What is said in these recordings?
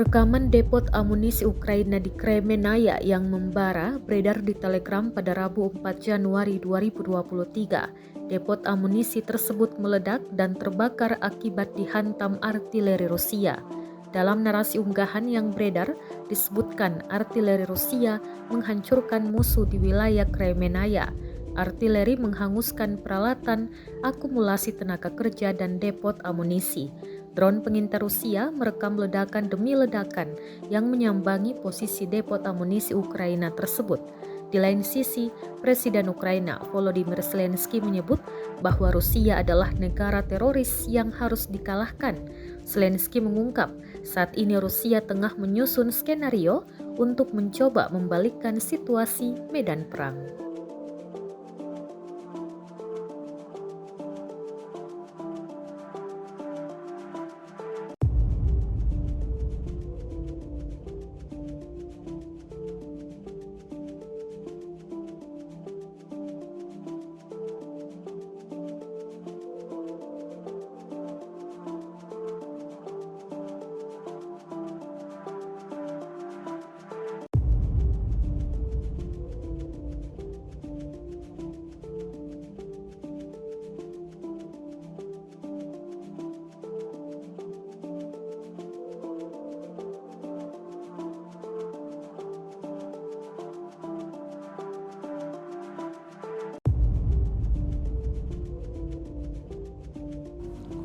Rekaman depot amunisi Ukraina di Kremenaya yang membara beredar di Telegram pada Rabu 4 Januari 2023. Depot amunisi tersebut meledak dan terbakar akibat dihantam artileri Rusia. Dalam narasi unggahan yang beredar, disebutkan artileri Rusia menghancurkan musuh di wilayah Kremenaya. Artileri menghanguskan peralatan, akumulasi tenaga kerja, dan depot amunisi. Drone pengintai Rusia merekam ledakan demi ledakan yang menyambangi posisi depot amunisi Ukraina tersebut. Di lain sisi, Presiden Ukraina Volodymyr Zelensky menyebut bahwa Rusia adalah negara teroris yang harus dikalahkan. Zelensky mengungkap, saat ini Rusia tengah menyusun skenario untuk mencoba membalikkan situasi medan perang.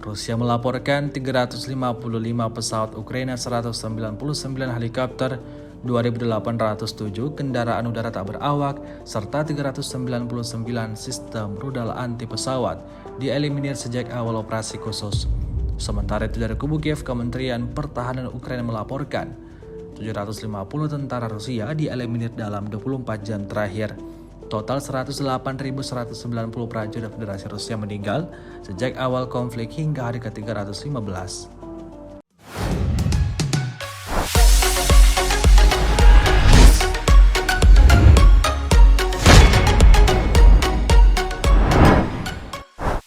Rusia melaporkan 355 pesawat Ukraina, 199 helikopter, 2.807 kendaraan udara tak berawak, serta 399 sistem rudal anti pesawat dieliminir sejak awal operasi khusus. Sementara itu dari kubu Kiev, Kementerian Pertahanan Ukraina melaporkan 750 tentara Rusia dieliminir dalam 24 jam terakhir. Total 108.190 prajurit Federasi Rusia meninggal sejak awal konflik hingga hari ke-315.